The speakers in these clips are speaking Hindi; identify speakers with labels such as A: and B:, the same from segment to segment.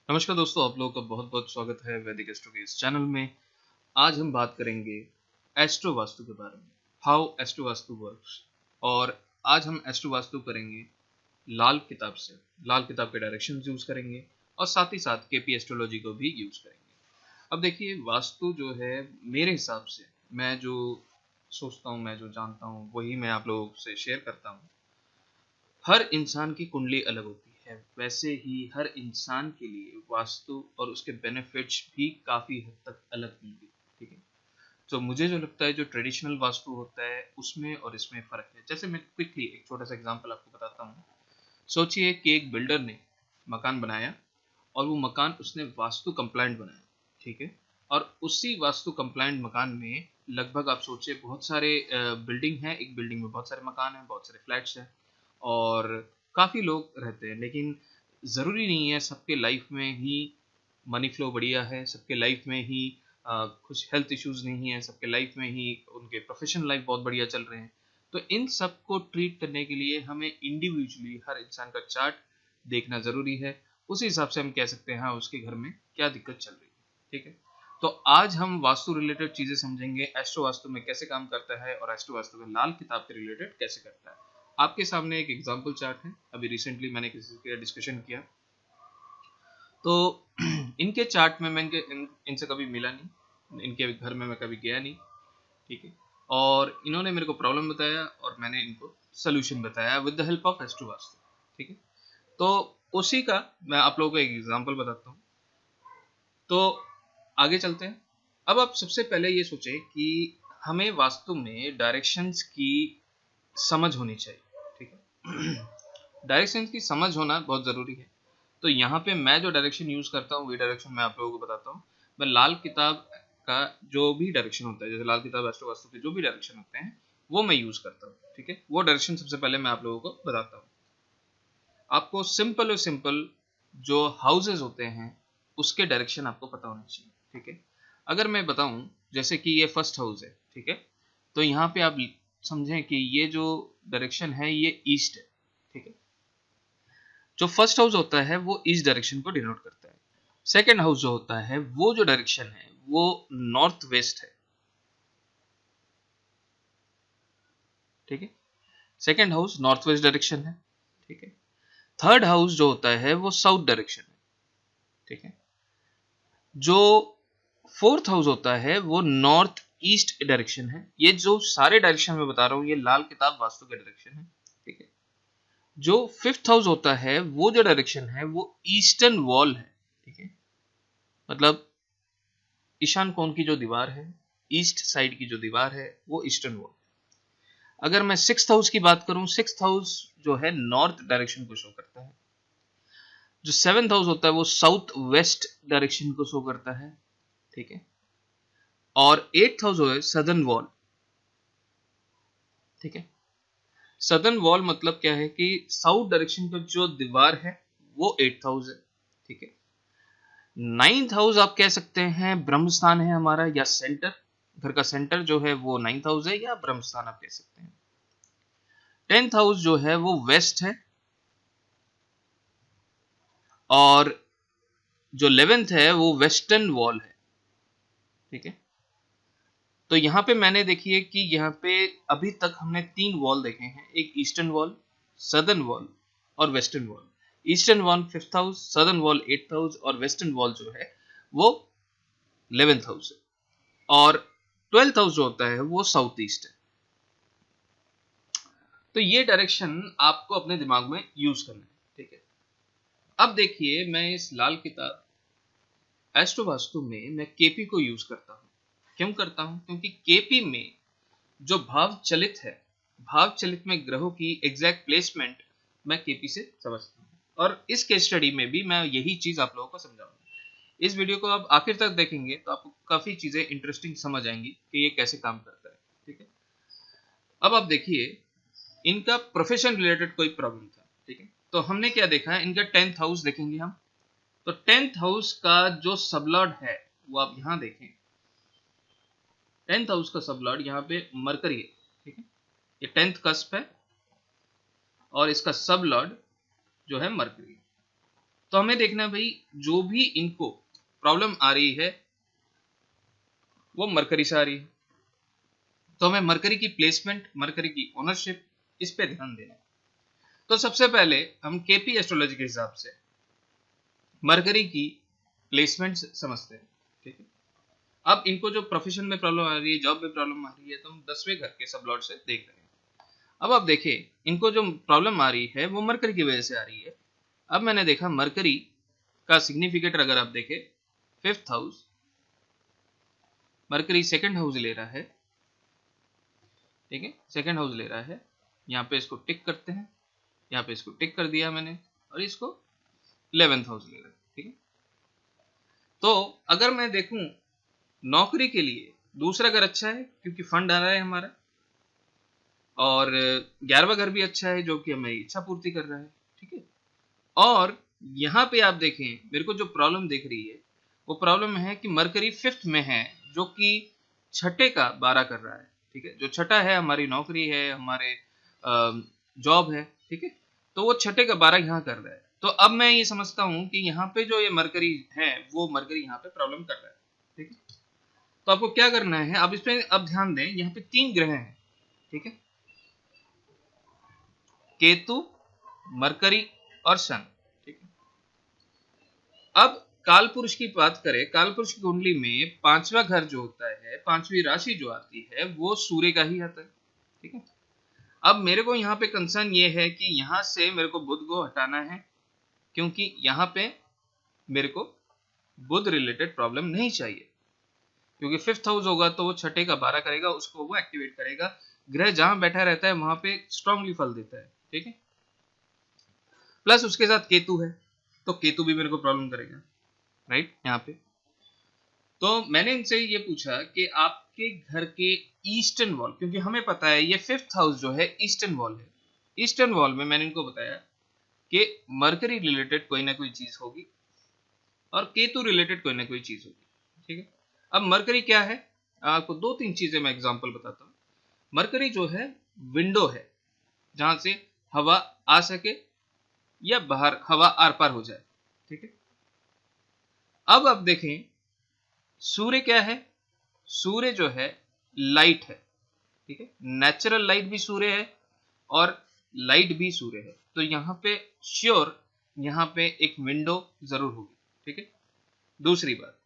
A: नमस्कार दोस्तों, आप लोगों का बहुत बहुत स्वागत है वैदिक एस्ट्रो के इस चैनल में। आज हम बात करेंगे एस्ट्रो वास्तु के बारे में, हाउ एस्ट्रो वास्तु वर्क्स। और आज हम एस्ट्रो वास्तु करेंगे लाल किताब से, लाल किताब के डायरेक्शंस यूज करेंगे और साथ ही साथ केपी एस्ट्रोलॉजी को भी यूज करेंगे। अब देखिए, वास्तु जो है मेरे हिसाब से, मैं जो सोचता हूँ, मैं जो जानता हूँ वही मैं आप लोगों से शेयर करता हूँ। हर इंसान की कुंडली अलग होती है, वैसे ही हर इंसान के लिए वास्तु और उसके बेनिफिट्स भी काफ़ी हद तक अलग होंगे। ठीक है, तो मुझे जो लगता है, जो ट्रेडिशनल वास्तु होता है उसमें और इसमें फ़र्क है। जैसे मैं क्विकली एक छोटा सा एग्जांपल आपको बताता हूँ। सोचिए कि एक बिल्डर ने मकान बनाया और वो मकान उसने वास्तु कंप्लायंट बनाया। ठीक है, और उसी वास्तु कंप्लायंट मकान में लगभग आप सोचिए बहुत सारे बिल्डिंग हैं, एक बिल्डिंग में बहुत सारे मकान हैं, बहुत सारे फ्लैट्स हैं और काफ़ी लोग रहते हैं। लेकिन ज़रूरी नहीं है सबके लाइफ में ही मनी फ्लो बढ़िया है, सबके लाइफ में ही कुछ हेल्थ इश्यूज नहीं है, सबके लाइफ में ही उनके प्रोफेशनल लाइफ बहुत बढ़िया चल रहे हैं। तो इन सब को ट्रीट करने के लिए हमें इंडिविजुअली हर इंसान का चार्ट देखना ज़रूरी है। उसी हिसाब से हम कह सकते हैं हाँ उसके घर में क्या दिक्कत चल रही है। ठीक है, तो आज हम वास्तु रिलेटेड चीज़ें समझेंगे, एस्ट्रो वास्तु में कैसे काम करता है और एस्ट्रो वास्तु में लाल किताब के रिलेटेड कैसे करता है। आपके सामने एक एग्जाम्पल चार्ट है, अभी रिसेंटली मैंने किसी के डिस्कशन किया, तो इनके चार्ट में मैं इनसे कभी मिला नहीं, इनके घर में मैं कभी गया नहीं। ठीक है, और इन्होंने मेरे को प्रॉब्लम बताया और मैंने इनको सोल्यूशन बताया with the help of astro vastu. ठीक है, तो उसी का मैं आप लोगों को एक एग्जांपल बताता हूँ। तो आगे चलते हैं। अब आप सबसे पहले ये सोचें कि हमें वास्तु में डायरेक्शंस की समझ होनी चाहिए। ठीक है, डायरेक्शंस की समझ होना बहुत ज़रूरी है। तो यहाँ पे मैं जो डायरेक्शन यूज़ करता हूँ वही डायरेक्शन मैं आप लोगों को बताता हूँ। मैं लाल किताब का जो भी डायरेक्शन होता है, जैसे लाल किताब एस्ट्रो वास्तु के जो भी डायरेक्शन होते हैं वो मैं यूज़ करता हूँ। ठीक है, वो डायरेक्शन सबसे पहले मैं आप लोगों को बताता हूँ। आपको सिंपल और सिंपल जो हाउसेज होते हैं उसके डायरेक्शन आपको पता होना चाहिए। ठीक है, अगर मैं बताऊं जैसे कि ये फर्स्ट हाउस है, ठीक है, तो यहाँ पे आप समझें कि ये जो डायरेक्शन है ये ईस्ट है। ठीक है, जो फर्स्ट हाउस होता है वो ईस्ट डायरेक्शन को डिनोट करता है। सेकंड हाउस जो होता है वो जो डायरेक्शन है वो नॉर्थ वेस्ट है। ठीक है, second house north west direction है। ठीक है, थर्ड हाउस जो होता है वो साउथ डायरेक्शन है। ठीक है, जो फोर्थ हाउस होता है वो नॉर्थ ईस्ट डायरेक्शन है। ये जो सारे डायरेक्शन मैं बता रहा हूँ ये लाल किताब वास्तु के डायरेक्शन है। ठीक है, जो फिफ्थ हाउस होता है वो जो डायरेक्शन है वो ईस्टर्न वॉल है। ठीक है, मतलब ईशान कोण की जो दीवार है, ईस्ट साइड की जो दीवार है वो ईस्टर्न वॉल। अगर मैं सिक्स्थ हाउस की बात करूं, सिक्स्थ हाउस जो है नॉर्थ डायरेक्शन को शो करता है। जो सेवेंथ हाउस होता है वो साउथ वेस्ट डायरेक्शन को शो करता है। ठीक है, और एट्थ हाउस है सदर्न वॉल। ठीक है, सदर्न वॉल मतलब क्या है कि साउथ डायरेक्शन का जो दीवार है वो एट्थ हाउस है। ठीक है, नाइन्थ हाउस आप कह सकते हैं ब्रह्म स्थान है हमारा, या सेंटर, घर का सेंटर जो है वो नाइन्थ हाउस है या ब्रह्म स्थान आप कह सकते हैं। टेंथ हाउस जो है वो वेस्ट है, और जो 11th है वो वेस्टर्न वॉल है। ठीक है, तो यहां पे मैंने देखिए कि यहाँ पे अभी तक हमने 3 वॉल देखे हैं, एक ईस्टर्न वॉल, सदर्न वॉल और western wall. Eastern wall fifth house, southern wall eighth house और वेस्टर्न वॉल जो है वो 11th हाउस है, और 12th हाउस जो होता है वो साउथ ईस्ट है। तो ये डायरेक्शन आपको अपने दिमाग में यूज करना है। ठीक है, अब देखिए मैं इस लाल किताब एस्ट्रो वास्तु में मैं केपी को यूज करता हूँ। क्यों करता हूँ? क्योंकि केपी में जो भाव चलित है, भाव चलित में ग्रहों की एग्जैक्ट प्लेसमेंट मैं केपी से समझता हूँ, और इस केस स्टडी में भी मैं यही चीज आप लोगों को समझाऊंगा। इस वीडियो को आप आखिर तक देखेंगे तो आपको काफी चीजें इंटरेस्टिंग समझ आएंगी कि ये कैसे काम करता है। ठीक है, अब आप देखिए इनका प्रोफेशन रिलेटेड कोई प्रॉब्लम था। ठीक है, तो हमने क्या देखा है, इनका 10th हाउस देखेंगे हम। तो 10th हाउस का जो सबलॉर्ड है वो आप यहां देखें। 10th हाउस का सबलॉर्ड यहाँ पे मरकरी है। ठीक है, ये 10th कस्प है और इसका सब लॉर्ड जो है मरकरी। तो हमें देखना है भाई जो भी इनको प्रॉब्लम आ रही है वो मरकरी से आ रही है, तो हमें मरकरी की प्लेसमेंट, मरकरी की ओनरशिप, इस पे ध्यान देना है। तो सबसे पहले हम केपी एस्ट्रोलॉजी के हिसाब से मरकरी की प्लेसमेंट समझते हैं, ठीक है। अब इनको जो प्रोफेशन में प्रॉब्लम आ रही है, जॉब में प्रॉब्लम आ रही है, तो हम 10वें घर के सब लॉर्ड से देख रहे हैं। अब आप देखिए इनको जो प्रॉब्लम आ रही है वो मरकरी की वजह से आ रही है। अब मैंने देखा मरकरी का सिग्निफिकेटर अगर आप देखें 5th house, mercury 2nd house ले रहा है, ठीक है, 2nd हाउस ले रहा है। यहाँ पे इसको टिक करते हैं, यहाँ पे इसको टिक कर दिया मैंने, और इसको 11th हाउस ले रहा है, ठीक है। तो अगर मैं देखूं नौकरी के लिए दूसरा घर अच्छा है क्योंकि फंड आ रहा है हमारा, और 11वां घर भी अच्छा है जो कि हमें इच्छा पूर्ति कर रहा है, ठीक है। और यहाँ पे आप देखें मेरे को जो प्रॉब्लम दिख रही है वो प्रॉब्लम है कि मरकरी 5th में है जो कि छठे का 12 कर रहा है, ठीक है। जो छठा है हमारी नौकरी है, हमारे जॉब है, ठीक है। तो वो छठे का 12 यहाँ कर रहा है। तो अब मैं ये समझता हूँ कि यहाँ पे जो ये मरकरी है वो मरकरी यहाँ पे प्रॉब्लम कर रहा है, ठीक है। तो आपको क्या करना है, आप इस पे अब ध्यान दें, यहाँ पे 3 ग्रह हैं, ठीक है, केतु, मरकरी और शन, ठीक है। अब काल पुरुष की बात करें, काल पुरुष की कुंडली में 5वां घर जो होता है, 5वीं राशि जो आती है वो सूर्य का ही आता है, ठीक है। अब मेरे को यहाँ पे कंसर्न ये है कि यहाँ से मेरे को बुध को हटाना है, क्योंकि यहाँ पे मेरे को बुध रिलेटेड प्रॉब्लम नहीं चाहिए, क्योंकि 5th हाउस होगा तो वो छठे का 12 करेगा, उसको वो एक्टिवेट करेगा। ग्रह जहां बैठा रहता है वहां पे स्ट्रांगली फल देता है, ठीक है। प्लस उसके साथ केतु है, तो केतु भी मेरे को प्रॉब्लम करेगा, राइट। यहाँ पे तो मैंने इनसे ये पूछा कि आपके घर के ईस्टर्न वॉल, क्योंकि हमें पता है ये 5th हाउस जो है ईस्टर्न वॉल है, ईस्टर्न वॉल में मैंने इनको बताया कि मरकरी रिलेटेड कोई ना कोई चीज होगी और केतु रिलेटेड कोई ना कोई चीज होगी, ठीक है। अब मरकरी क्या है, आपको 2-3 चीजें मैं एग्जांपल बताता हूँ। मरकरी जो है विंडो है, जहां से हवा आ सके या बाहर हवा आर पार हो जाए, ठीक है। अब आप देखें सूर्य क्या है, सूर्य जो है लाइट है, ठीक है। नेचुरल लाइट भी सूर्य है और लाइट भी सूर्य है, तो यहाँ पे श्योर यहाँ पे एक विंडो जरूर होगी, ठीक है। दूसरी बात,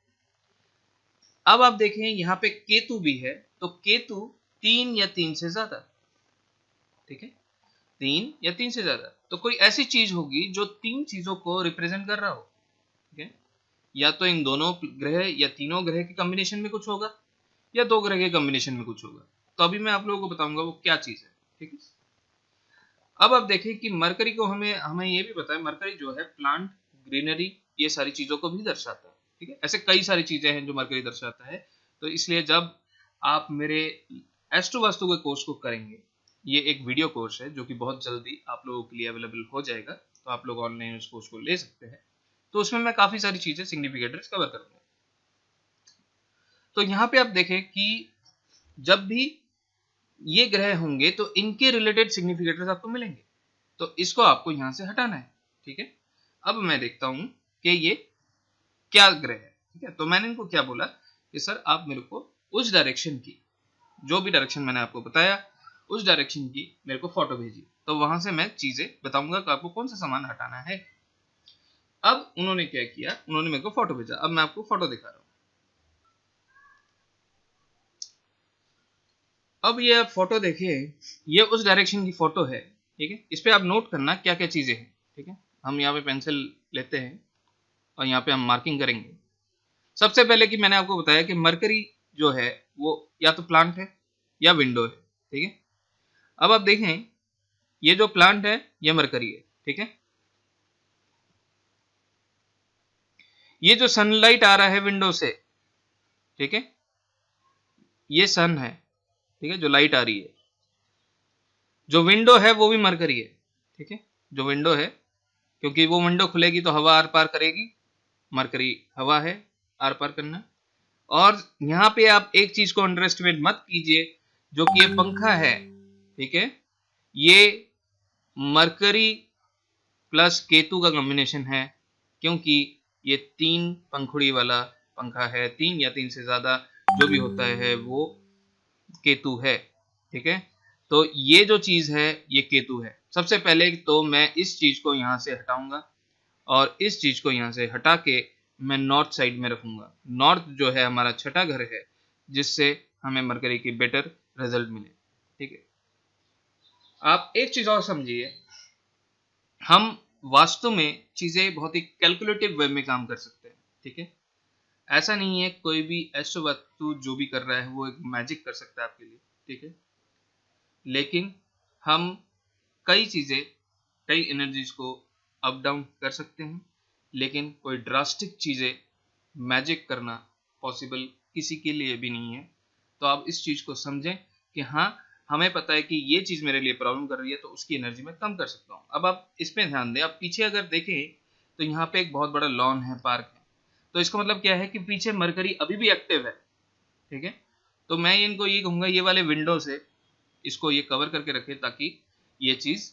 A: अब आप देखें यहाँ पे केतु भी है, तो केतु 3 या 3 से ज्यादा, ठीक है, 3 या 3 से ज्यादा, तो कोई ऐसी चीज होगी जो 3 चीजों को रिप्रेजेंट कर रहा हो, ठीक है। या तो इन दोनों ग्रह या तीनों ग्रह के कॉम्बिनेशन में कुछ होगा, या 2 ग्रह के कॉम्बिनेशन में कुछ होगा। तो अभी मैं आप लोगों को बताऊंगा वो क्या चीज है, ठीक है। अब आप देखें कि मरकरी को हमें हमें ये भी पता है मरकरी जो है प्लांट, ग्रीनरी, ये सारी चीजों को भी दर्शाता है, ठीक है। ऐसे कई सारी चीजें हैं जो मरकरी दर्शाता है। तो इसलिए जब आप मेरे एस्ट्रो वास्तु के कोर्स को करेंगे, ये एक वीडियो कोर्स है जो कि बहुत जल्दी आप लोगों के लिए अवेलेबल हो जाएगा, तो आप लोग ऑनलाइन उस कोर्स को ले सकते हैं। तो उसमें मैं काफी सारी चीजें सिग्निफिकेटर्स कवर करूंगा। तो यहाँ पे आप देखें कि जब भी ये ग्रह होंगे तो इनके रिलेटेड सिग्निफिकेटर्स आपको मिलेंगे, तो इसको आपको यहां से हटाना है, ठीक है। अब मैं देखता हूं कि ये क्या ग्रह है, ठीक है। तो मैंने इनको क्या बोला कि सर आप मेरे को उस डायरेक्शन की, जो भी डायरेक्शन मैंने आपको बताया उस डायरेक्शन की मेरे को फोटो भेजिए, तो वहां से मैं चीजें बताऊंगा कि आपको कौन सा सामान हटाना है। अब उन्होंने क्या किया, उन्होंने मेरे को फोटो भेजा। अब मैं आपको फोटो दिखा रहा हूं। अब ये आप फोटो देखिए, ये उस डायरेक्शन की फोटो है, ठीक है। इस पे आप नोट करना क्या क्या चीजें हैं, ठीक है। हम यहाँ पे पेंसिल लेते हैं और यहाँ पे हम मार्किंग करेंगे। सबसे पहले कि मैंने आपको बताया कि मरकरी जो है वो या तो प्लांट है या विंडो है, ठीक है। अब आप देखें ये जो प्लांट है ये मरकरी है, ठीक है। ये जो सनलाइट आ रहा है विंडो से, ठीक है, ये सन है, ठीक है, जो लाइट आ रही है। जो विंडो है वो भी मरकरी है, ठीक है। जो विंडो है, क्योंकि वो विंडो खुलेगी तो हवा आर पार करेगी, मरकरी हवा है, आर पार करना। और यहाँ पे आप एक चीज को अंडर एस्टिमेट मत कीजिए, जो कि ये पंखा है, ठीक है, ये मरकरी प्लस केतु का कॉम्बिनेशन है, क्योंकि ये 3 पंखुड़ी वाला पंखा है, 3 या 3 से ज़्यादा जो भी होता है वो केतु है, ठीक है। तो ये जो चीज़ है ये केतु है। सबसे पहले तो मैं इस चीज़ को यहाँ से हटाऊंगा और इस चीज़ को यहाँ से हटा के मैं नॉर्थ साइड में रखूंगा। नॉर्थ जो है हमारा छठा घर है, जिससे हमें मरकरी की बेटर रिजल्ट मिले, ठीक है। आप एक चीज़ और समझिए, हम वास्तु में चीज़ें बहुत ही कैलकुलेटिव वे में काम कर सकते हैं, ठीक है। ऐसा नहीं है कोई भी एस्ट्रो वास्तु जो भी कर रहा है वो एक मैजिक कर सकता है आपके लिए, ठीक है। लेकिन हम कई चीज़ें, कई एनर्जीज को अप डाउन कर सकते हैं, लेकिन कोई ड्रास्टिक चीज़ें मैजिक करना पॉसिबल किसी के लिए भी नहीं है। तो आप इस चीज़ को समझें कि हाँ, हमें पता है कि ये चीज़ मेरे लिए प्रॉब्लम कर रही है, तो उसकी एनर्जी मैं कम कर सकता हूँ। अब आप इसमें ध्यान दें, आप पीछे अगर देखें तो यहाँ पे एक बहुत बड़ा लॉन है, पार्क है। तो इसका मतलब क्या है कि पीछे मरकरी अभी भी एक्टिव है, ठीक है। तो मैं इनको ये कहूँगा, ये वाले विंडो से इसको ये कवर करके रखें ताकि ये चीज़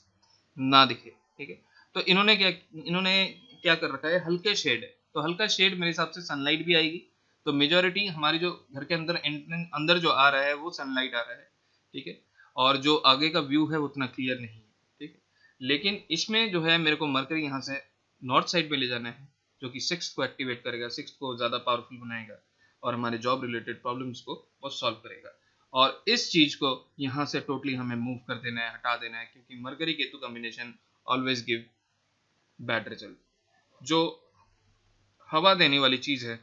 A: ना दिखे, ठीक है। तो इन्होंने क्या कर रखा है, हल्के शेड है। तो हल्का शेड मेरे हिसाब से सनलाइट भी आएगी, तो मेजॉरिटी हमारी जो घर के अंदर अंदर जो आ रहा है वो सनलाइट आ रहा है, ठीक है। और जो आगे का व्यू है वो उतना क्लियर नहीं है, ठीक है। लेकिन इसमें जो है मेरे को मरकरी यहाँ से नॉर्थ साइड में ले जाना है, जो कि 6th को एक्टिवेट करेगा, 6th को ज़्यादा पावरफुल बनाएगा और हमारे जॉब रिलेटेड प्रॉब्लम्स को वो सॉल्व करेगा। और इस चीज़ को यहाँ से टोटली हमें मूव कर देना है, हटा देना है, क्योंकि mercury Ketu combination always give bad result. जो हवा देने वाली चीज़ है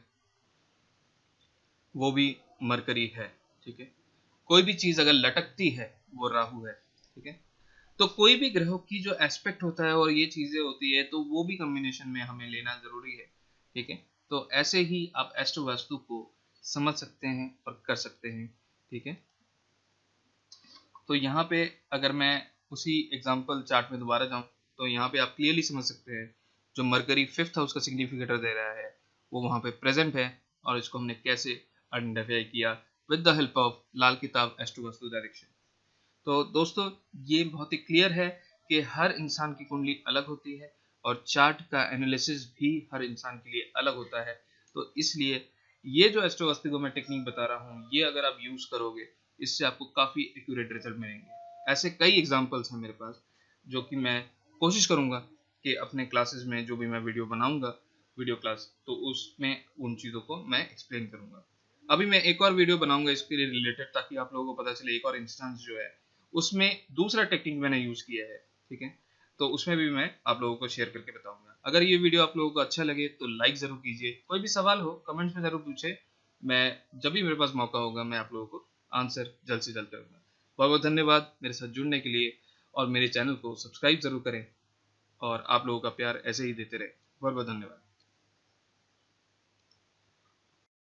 A: वो भी मरकरी है, ठीक है। कोई भी चीज़ अगर लटकती है वो राहु है, ठीक है। तो कोई भी ग्रहों की जो एस्पेक्ट होता है और ये चीज़ें होती है, तो वो भी कॉम्बिनेशन में हमें लेना ज़रूरी है, ठीक है। तो ऐसे ही आप एस्ट्रो वास्तु को समझ सकते हैं और कर सकते हैं, ठीक है। तो यहाँ पे अगर मैं उसी एग्जांपल चार्ट में दोबारा जाऊँ, तो यहाँ पे आप क्लियरली समझ सकते हैं जो मरकरी 5th हाउस का सिग्निफिकेटर दे रहा है वो वहाँ पे प्रेजेंट है, और इसको हमने कैसे आइडेंटिफाई किया विद द हेल्प ऑफ लाल किताब एस्ट्रो वास्तु डायरेक्शन। तो दोस्तों, ये बहुत ही क्लियर है कि हर इंसान की कुंडली अलग होती है और चार्ट का एनालिसिस भी हर इंसान के लिए अलग होता है। तो इसलिए ये जो एस्ट्रो वास्तु को मैं टेक्निक बता रहा हूँ, ये अगर आप यूज़ करोगे, इससे आपको काफ़ी एक्यूरेट रिजल्ट मिलेंगे। ऐसे कई एग्जांपल्स हैं मेरे पास, जो कि मैं कोशिश करूँगा कि अपने क्लासेस में जो भी मैं वीडियो बनाऊँगा, वीडियो क्लास, तो उसमें उन चीज़ों को मैं एक्सप्लेन करूँगा। अभी मैं एक और वीडियो बनाऊँगा इसके लिए रिलेटेड, ताकि आप लोगों को पता चले एक और इंस्टेंस जो है उसमें दूसरा टेक्निक मैंने यूज़ किया है, ठीक है। तो उसमें भी मैं आप लोगों को शेयर करके बताऊँगा। अगर ये वीडियो आप लोगों को अच्छा लगे तो लाइक ज़रूर कीजिए। कोई भी सवाल हो कमेंट्स में ज़रूर पूछे, मैं जब भी मेरे पास मौका होगा मैं आप लोगों को आंसर जल्द से जल्द करूँगा। बहुत बहुत धन्यवाद मेरे साथ जुड़ने के लिए, और मेरे चैनल को सब्सक्राइब ज़रूर करें, और आप लोगों का प्यार ऐसे ही देते रहे। बहुत बहुत धन्यवाद।